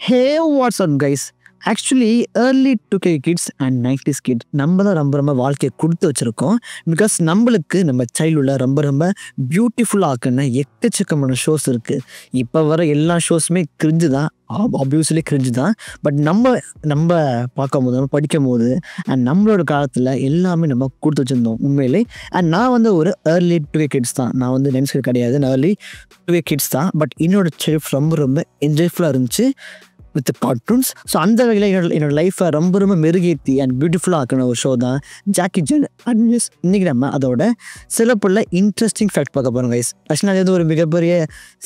Hey, what's up, guys? Actually early 2K kids and 90s kid நம்ம தான் ரொம்ப வாழ்க்கையை கொடுத்து வச்சுருக்கோம். பிகாஸ் நம்மளுக்கு நம்ம சைல்டுல ரொம்ப பியூட்டிஃபுல்லாக ஆக்குன எக்கச்சக்கமான ஷோஸ் இருக்குது. இப்போ வர எல்லா ஷோஸுமே கிரிஞ்சு தான், ஆப்வியஸ்லி கிரிஞ்சு தான். பட் நம்ம பார்க்கும்போது, நம்ம படிக்கும் போது அண்ட் நம்மளோட காலத்தில் எல்லாமே நம்ம கொடுத்து வச்சுருந்தோம் உண்மையிலே. அண்ட் நான் வந்து ஒரு ஏர்லி 2K கிட்ஸ் தான். நான் வந்து நென்ஸ் கிடையாது, நான் ஏர்லி 2K கிட்ஸ் தான். பட் என்னோட சைல்ட் ரொம்ப என்ஜாய்ஃபுல்லாக இருந்துச்சு வித் கார்ட்டூன்ஸ். ஸோ அந்த வகையில் என்னோட லைஃப்பை ரொம்ப மெருகேற்றி அண்ட் பியூட்டிஃபுல்லாக ஆக்கின ஒரு ஷோ தான் ஜாக்கி சான் அட்வென்ச்சர்ஸ். இன்றைக்கி நம்ம அதோட சில பல இன்ட்ரெஸ்டிங் ஃபேக்ட் பார்க்க போகிறோம் கைஸ். ஆக்சுவலாக அது ஒரு மிகப்பெரிய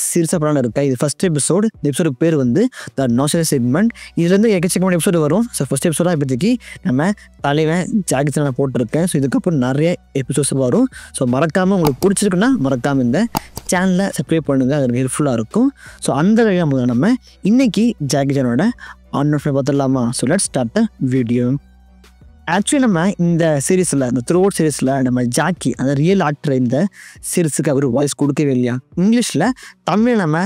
சீரியஸாக படம் இருக்கா. இது ஃபஸ்ட் எபிசோடு. இந்த எபிசோடுக்கு பேர் வந்து த நாஸ்டால்ஜியா செக்மெண்ட். இதுலேருந்து எக்கச்சக்கமான எபிசோடு வரும். ஸோ ஃபஸ்ட் எபிசோடாக இப்போதைக்கு நம்ம தலைவன் ஜாக்கி சான் நான் போட்டிருக்கேன். ஸோ இதுக்கப்புறம் நிறைய எபிசோட்ஸ் வரும். ஸோ மறக்காமல் உங்களுக்கு பிடிச்சிருக்குன்னா மறக்காமல் இந்த சேனலை சப்ஸ்கிரைப் பண்ணுங்கள், அது ஹெல்ப்ஃபுல்லாக இருக்கும். ஸோ அந்த வகையில் நம்ம இன்றைக்கி ஜாக்கி சானோட ஆன்லைன் பார்த்துடலாமா? So let's start the video. Actually நம்ம இந்த சீரீஸில், இந்த த்ரூ அவுட் சீரீஸில் நம்ம ஜாக்கி அந்த ரியல் ஆக்டர் இந்த சீரீஸுக்கு அவர் வாய்ஸ் கொடுக்கவே இல்லையா. இங்கிலீஷில் தமிழ் நம்ம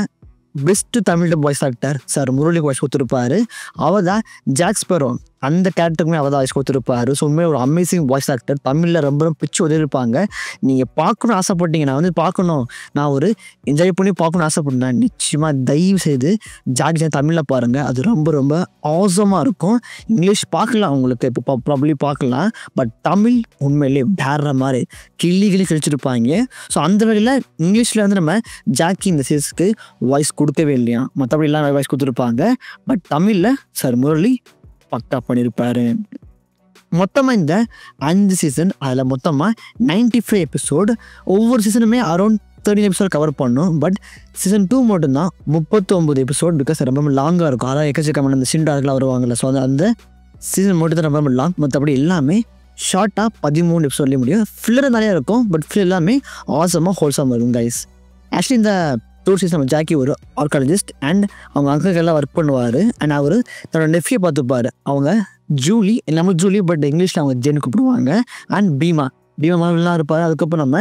best Tamil voice actor sir Murali voice கொடுத்துருப்பாரு. அவர் தான் ஜாக் ஸ்பேரோ, அந்த கேரக்டருக்குமே அவர் தான் வாய்ஸ் கொடுத்துருப்பாரு. ஸோ உண்மையாக ஒரு அமேசிங் வாய்ஸ் ஆக்டர். தமிழில் ரொம்ப பிச்சு உதவிருப்பாங்க. நீங்கள் பார்க்கணும்னு ஆசைப்பட்டீங்க, நான் வந்து பார்க்கணும், நான் ஒரு என்ஜாய் பண்ணி பார்க்கணும்னு ஆசைப்பட்டேன், நிச்சயமாக தயவு செய்து ஜாக்கி சான் தமிழில் பாருங்கள். அது ரொம்ப ஆசமாக இருக்கும். இங்கிலீஷ் பார்க்கலாம், உங்களுக்கு இப்போ ப்ராப்ளி பார்க்கலாம். பட் தமிழ் உண்மையிலே வேற மாதிரி கிள்ளி கழிச்சிருப்பாங்க. ஸோ அந்த வகையில் இங்கிலீஷில் வந்து நம்ம ஜாக்கி இந்த சீரீஸ்க்கு வாய்ஸ் கொடுக்கவே இல்லையா. மற்றபடி எல்லாம் வாய்ஸ் கொடுத்துருப்பாங்க. பட் தமிழில் சார் முரளி பக்கா பண்ணியிருப்பார். மொத்தமாக இந்த 5 சீசன், அதில் மொத்தமாக 95 எபிசோடு. ஒவ்வொரு சீசனுமே அரௌண்ட் 13 எபிசோட் கவர் பண்ணும். பட் சீசன் 2 மட்டும்தான் 39 எபிசோட். பிகாஸ் ரொம்ப லாங்காக இருக்கும். அதான் எக்கச்சக்கமான அந்த சிண்டார்களாக வருவாங்கள்ல. ஸோ அந்த சீசன் மட்டும் தான் ரொம்ப லாங். மற்றபடி எல்லாமே ஷார்ட்டாக 13 எபிசோட்லேயே முடியும். ஃபில்லர் நிறையா இருக்கும். பட் ஃபில்லர் எல்லாமே ஆசமாக ஹோல்சமாக இருக்கும் கைஸ். ஆக்சுவலி இந்த டூர் சீசன் ஜாக்கி ஒரு ஆர்காலஜிஸ்ட் அண்ட் அவங்க அங்கிள்கெல்லாம் ஒர்க் பண்ணுவார். அண்ட் அவர் தன்னோட நெஃப்யூ பார்த்துப்பார். அவங்க ஜூலி, எல்லாமே ஜூலி, பட் இங்கிலீஷில் அவங்க ஜென்னு கூப்பிடுவாங்க. அண்ட் பீமா மாவெல்லாம் இருப்பார். அதுக்கப்புறம் நம்ம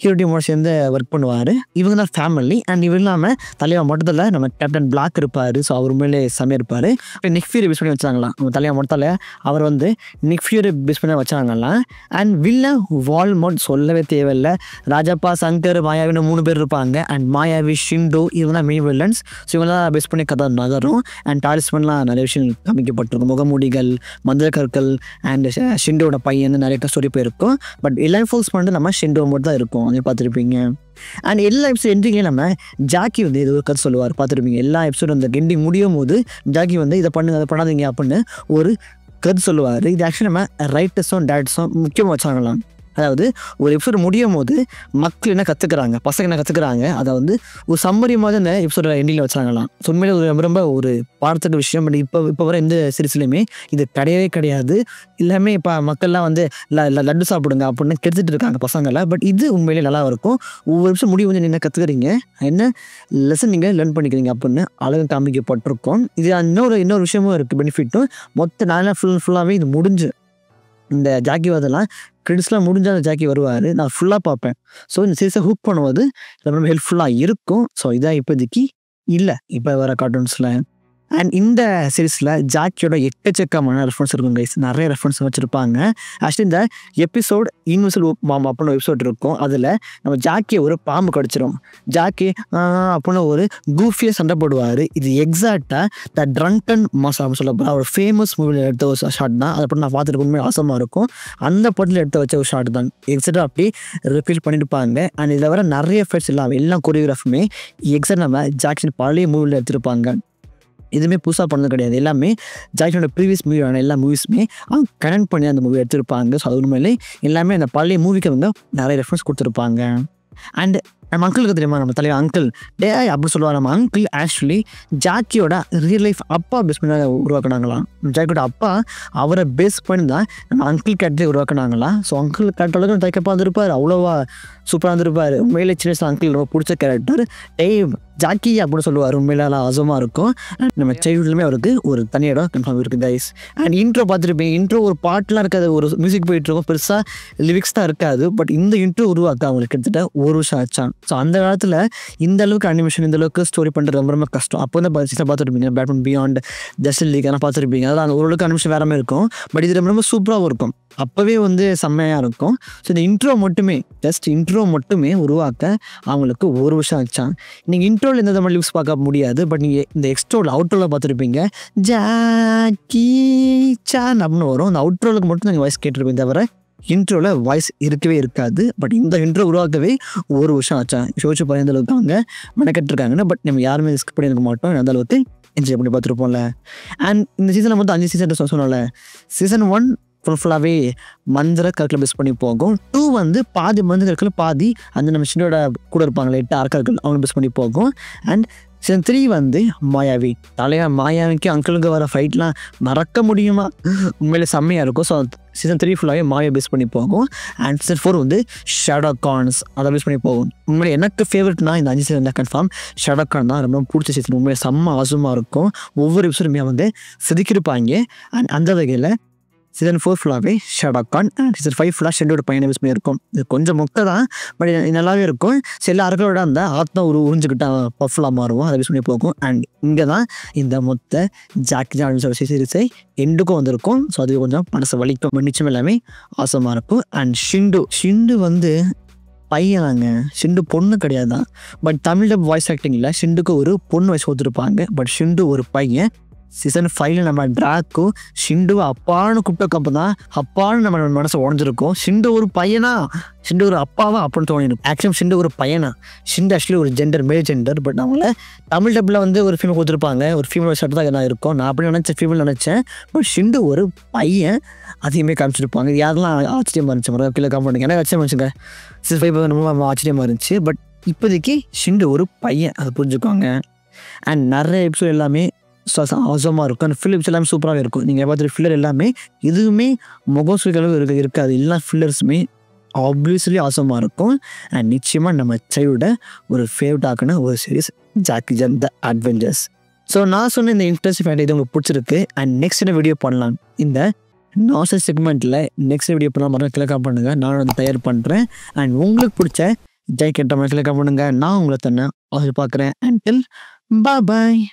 ஹீரோ டீமோட சேர்ந்து ஒர்க் பண்ணுவார். இவங்க தான் ஃபேமிலி. அண்ட் இவங்க இல்லாமல் தலைவா மொட்டத்தில் நம்ம கேப்டன் பிளாக் இருப்பார். ஸோ அவர் மேலே செம்மையாக இருப்பார். இப்போ நிக் ஃபியூரி பேஸ் பண்ணி வச்சாங்களாம். அவங்க தலைவா மொட்டத்தில் அவர் வந்து நிக் ஃபியூரி பேஸ் பண்ணி வச்சாங்களாம். அண்ட் வில்ல வால்மார்ட் சொல்லவே தேவையில்லை. ராஜப்பா, சங்கர், மாயாவின்னு 3 பேர் இருப்பாங்க. அண்ட் மாயாவி, ஷிண்டோ, இவங்க தான் மெயின் வில்லன்ஸ். ஸோ இவங்களாம் பேஸ் பண்ணி கதை நகரும். அண்ட் டாலிஸ்மன்லாம் நிறைய விஷயம் காமிக்கப்பட்டிருக்கும். முகமூடிகள், மந்திர கற்கள் அண்ட் ஷிண்டோட பையன் நிறைய ஸ்டோரி போயிருக்கும். பட் எல்லா ஃபோல்ஸ் பண்ணிட்டு நம்ம ஷிண்டோ மட்டும் தான் இருக்கும். அதை பார்த்துருப்பீங்க. அண்ட் எல்லா எபிசோட் எண்டிங்லேயும் நம்ம ஜாக்கி வந்து இது ஒரு கதை சொல்லுவார். பார்த்துருப்பீங்க. எல்லா எபிசோடும் அந்த எண்டிங் முடியும் போது ஜாக்கி வந்து இதை பண்ணுங்க, அதை பண்ணாதீங்க அப்படின்னு ஒரு கதை சொல்லுவார். இது ஆக்சுவலி நம்ம ரைட்டர்ஸும் டேரக்டர்ஸும் முக்கியமாக வச்சாங்களாம். அதாவது ஒரு எபிசோடு முடியும் போது மக்கள் என்ன கற்றுக்குறாங்க, பசங்க என்ன கற்றுக்குறாங்க, அதை வந்து ஒரு சம்மரி மாதிரி அந்த எபிசோட எண்டிங்கில் வச்சாங்களாம். ஸோ உண்மையிலே ஒரு ரொம்ப ஒரு பார்த்துட்ட விஷயம். பட் இப்போ வர எந்த சீரீஸ்லையுமே இது கிடையாது. எல்லாமே இப்போ மக்கள்லாம் வந்து லட்டு சாப்பிடுங்க அப்படின்னு கெடுத்துட்டு இருக்காங்க பசங்களை. பட் இது உண்மையிலே நல்லா இருக்கும். ஒவ்வொரு விஷயம் முடிவு வந்து என்ன கற்றுக்குறீங்க, என்ன லெசன் நீங்கள் லேர்ன் பண்ணிக்கிறீங்க அப்படின்னு அழகு காமிக்கப்பட்டிருக்கோம். இது இன்னொரு விஷயமும் இருக்குது, பெனிஃபிட்டும். மொத்த நாளெலாம் ஃபுல்லாகவே இது முடிஞ்சு இந்த ஜாக்கி வரதெல்லாம் கிரெடிட்ஸ்லாம் முடிஞ்சால் அந்த ஜாக்கி வருவார். நான் ஃபுல்லாக பார்ப்பேன். ஸோ இந்த சீரிஸை ஹுக் பண்ணுவது ரொம்ப ஹெல்ப்ஃபுல்லாக இருக்கும். ஸோ இதான் இப்போதைக்கு இல்லை இப்போ வர கார்ட்டூன்ஸில். அண்ட் இந்த சீரீஸில் ஜாக்கியோட எக்கச்சக்கமான ரெஃபரன்ஸ் இருக்கும் கைஸ். நிறைய ரெஃபரன்ஸ் வச்சுருப்பாங்க. ஆக்சுவலி இந்த எபிசோட் இன்விசிபிள் பாம்பு அப்படின்னு எபிசோட் இருக்கும். அதில் நம்ம ஜாக்கியை ஒரு பாம்பு கடிச்சிடும். ஜாக்கி அப்படின்னு ஒரு கூஃபியாக சண்டை போடுவார். இது எக்ஸாக்டாக த ட்ரங்கன் மாஸ் அப்படின்னு சொல்லப்போகிற ஒரு ஃபேமஸ் மூவியில் எடுத்த ஒரு ஷாட் தான். அதை பற்றி நான் பார்த்துட்டு உண்மையாக ஆசமாக இருக்கும். அந்த படத்தில் எடுத்து வச்ச ஒரு ஷாட் தான். எக்ஸாக்டாக அப்படி ரிப்பீட் பண்ணியிருப்பாங்க. அண்ட் இதில் வர நிறைய எஃபெக்ட்ஸ் எல்லாம் எல்லா கொரியோகிராஃபுமே எக்ஸாக்ட் நம்ம ஜாக்சன் பழைய மூவியில் எடுத்திருப்பாங்க. எதுவுமே புதுசாக பண்ணது கிடையாது. எல்லாமே ஜாக்கியோட ப்ரீவியஸ் மூவியான எல்லா மூவிஸுமே அவங்க கனெக்ட் பண்ணி அந்த மூவி எடுத்திருப்பாங்க. ஸோ அது உண்மையிலே எல்லாமே அந்த பழைய மூவிக்கு வந்து நிறைய ரெஃபரன்ஸ் கொடுத்துருப்பாங்க. அண்ட் நம்ம அங்கிளுக்கு தெரியுமா, நம்ம தலைவர் அங்கிள் டே அப்படி சொல்லுவார். நம்ம அங்கிள் ஆக்சுவலி ஜாக்கியோட ரியல் லைஃப் அப்பா பேஸ் பண்ணி உருவாக்குனாங்களாம். ஜாக்கியோட அப்பா அவரை பேஸ் பண்ணி தான் நம்ம அங்கிள் கேரக்டரை உருவாக்குனாங்களாம். ஸோ அங்கிள் கேரக்டர் தைக்கப்பா இருந்திருப்பார். அவ்வளோவா சூப்பராக இருந்திருப்பார். உண்மையிலே சின்ன அங்கிள் ரொம்ப பிடிச்ச கேரக்டர். ஜாக்கி அப்படின்னு சொல்லுவார். உண்மையில ஆசமாக இருக்கும். நம்ம சைல்டுலுமே அவருக்கு ஒரு தனி இடம் கன்ஃபார்ம் இருக்குது கைஸ். அண்ட் இன்ட்ரோ பார்த்துருப்பீங்க. இன்ட்ரோ ஒரு பாட்டெலாம் இருக்காது, ஒரு மியூசிக் போயிட்டுருக்கும், பெருசாக லிரிக்ஸ் தான் இருக்காது. பட் இந்த இன்ட்ரோ உருவாக்க அவங்களுக்கு கிட்டத்தட்ட 1 வருஷம் ஆச்சான். ஸோ அந்த காலத்தில் இந்த அளவுக்கு அனிமேஷன், இந்த அளவுக்கு ஸ்டோரி பண்ணுறது ரொம்ப ரொம்ப கஷ்டம். அப்போ வந்து பார்த்துருப்பீங்க பேட்மேன் பியாண்ட், ஜஸ்டிஸ் லீக் அதெல்லாம் பார்த்துருப்பீங்க. அதெல்லாம் ஓரளவுக்கு அனிமேஷன் வேற மாதிரி இருக்கும். பட் இது ரொம்ப ரொம்ப சூப்பராகவும் இருக்கும். அப்போவே வந்து செம்மையாக இருக்கும். ஸோ இந்த இன்ட்ரோ மட்டுமே, ஜஸ்ட் இன்ட்ரோ மட்டுமே உருவாக்க அவங்களுக்கு 1 வருஷம் ஆச்சான். நீங்கள் இன்ட்ரோவில் எந்த மாதிரி லிப்ஸ் பார்க்க முடியாது. பட் நீங்கள் இந்த எக்ஸ்ட்ரோவில் அவுட்ரோவில் பார்த்துருப்பீங்க, ஜாக்கி சான் அப்படின்னு வரும். அந்த அவுட்ரோலுக்கு மட்டும் நீங்கள் வாய்ஸ் கேட்டிருப்பீங்க, தவிர இன்ட்ரோவில் வாய்ஸ் இருக்கவே இருக்காது. பட் இந்த இன்ட்ரோ உருவாக்கவே 1 வருஷம் ஆச்சான். யோசிச்சு பாருங்க எந்த அளவுக்கு அவங்க மெனக்கெட்டுருக்காங்கன்னு. பட் நம்ம யாருமே ஸ்கிப் பண்ணியிருக்க மாட்டோம். அந்த அளவுக்கு என்ஜாய் பண்ணி பார்த்துருப்போம்ல. அண்ட் இந்த சீசனில் மொத்தம் 5 சீசன் சொன்னோம்ல. சீசன் 1 ஃபுல்லாகவே மந்திர கற்களை பேஸ் பண்ணி போகும். 2 வந்து பாதி மந்திர கற்கள், பாதி அந்த நம்ம சின்னோட கூட இருப்பாங்களே 8 அரக்கர்கள், அவங்க பேஸ் பண்ணி போகும். அண்ட் சீசன் 3 வந்து மாயாவி. மாயாவிக்கு அங்கிளுக்கு வர ஃபைட்லாம் மறக்க முடியுமா? உண்மையிலே செம்மையாக இருக்கும். ஸோ சீசன் 3 ஃபுல்லாகவே மாயா பேஸ் பண்ணி போகும். அண்ட் சீசன் 4 வந்து ஷேடோ கான்ஸ் அதை பேஸ் பண்ணி போகும். உண்மையிலே எனக்கு ஃபேவரட்னா இந்த 5 சீசன் தான் கன்ஃபார்ம். ஷேடோ கான் தான் ரொம்ப பிடிச்ச சீசன். உண்மையிலே செம்ம ஆசமாக இருக்கும். ஒவ்வொரு எபிசோடுமே அவங்க செதுக்கியிருப்பாங்க. அண்ட் அந்த வகையில் சீசன் 4 ஃபுல்லாகவே ஷேடோ கான், அண்ட் சீசன் 5 ஃபுல்லாக ஷெண்டோட பையனை பேஸ் பண்ணி இருக்கும். இது கொஞ்சம் மொக்கை தான், பட் நல்லாவே இருக்கும். சில அரக்கரோட அந்த ஆத்மா உறிஞ்சிக்கிட்ட பஃப்லாம் மாறுவோம், அதை பேஸ் பண்ணி போகும். அண்ட் இங்கே தான் இந்த மொத்த ஜாக்கி சான் சீரிஸை எண்டுக்கும் வந்திருக்கும். ஸோ அது கொஞ்சம் மனசை வலிக்கும். நிச்சயம் எல்லாமே ஆசமாக இருக்கும். அண்ட் ஷிண்டு வந்து பையனாங்க, ஷிண்டு பொண்ணு கிடையாது தான். பட் தமிழில் வாய்ஸ் ஆக்டிங்கில் ஷிண்டுக்கு ஒரு பொண்ணு வயசு கொடுத்துருப்பாங்க. பட் ஷிண்டு ஒரு பையன். சீசன் 5 நம்ம ட்ராக்கும் ஷிண்டு அப்பான்னு கூப்பிட்டக்கப்போ தான் அப்பான்னு நம்ம மனசை உடஞ்சிருக்கும். ஷிண்டு ஒரு பையனா, ஷிண்டு ஒரு அப்பாவா அப்படின்னு தோணிருக்கும். ஆக்சுவலி ஷிண்டு ஒரு பையனா, ஷிண்டு ஆக்சுவலி ஒரு ஜெண்டர், மேல் ஜெண்டர். பட் அவங்கள தமிழ் டப்பில் வந்து ஒரு ஃபீமேல் கொடுத்துருப்பாங்க, ஒரு ஃபீமேல் ஷர்ட் தான் எல்லாம் இருக்கும். நான் அப்படி ஃபீமேல் நினச்சேன். பட் ஷிண்டு ஒரு பையன், அதையுமே காமிச்சிருப்பாங்க. யாரெல்லாம் ஆச்சரியமாக இருந்துச்சு கீழே காம் பண்ணுங்க. எனக்கு ஆச்சரியமாக இருந்துச்சுங்க. சீசன் 5 ரொம்ப ஆச்சரியமாக இருந்துச்சு. பட் இப்போதைக்கு ஷிண்டு ஒரு பையன், அதை புரிஞ்சுக்கோங்க. அண்ட் நிறைய எபிசோட் எல்லாமே அவசரமாக இருக்கும். அந்த ஃபில்லர்ஸ் எல்லாமே சூப்பராகவே இருக்கும். நீங்கள் பார்த்துட்டு ஃபில்லர் எல்லாமே எதுவுமே முகம் சுழிகளவு இருக்காது. எல்லா ஃபில்லர்ஸுமே ஆப்வியஸ்லி அவசரமாக இருக்கும். அண்ட் நிச்சயமாக நம்ம சைல்டோட ஒரு ஃபேவரட் ஆக்குன ஒரு சீரிஸ் ஜாக்கி சான் த அட்வென்ச்சர்ஸ். ஸோ நான் சொன்ன இந்த இன்ட்ரெஸ்ட் ஃபேண்ட் இது உங்களுக்கு பிடிச்சிருக்கு. அண்ட் நெக்ஸ்ட் என்ன வீடியோ பண்ணலாம், இந்த நாசல் செக்மெண்ட்டில் நெக்ஸ்ட் வீடியோ பண்ணலாம், மறந்து கிளிக் பண்ணுங்கள். நான் வந்து தயார் பண்ணுறேன். அண்ட் உங்களுக்கு பிடிச்ச ஜாக்கி கேட்ட மாதிரி கிளிக் பண்ணுங்கள். நான் உங்களை தன்னை பார்க்குறேன். அண்டில் பாய்.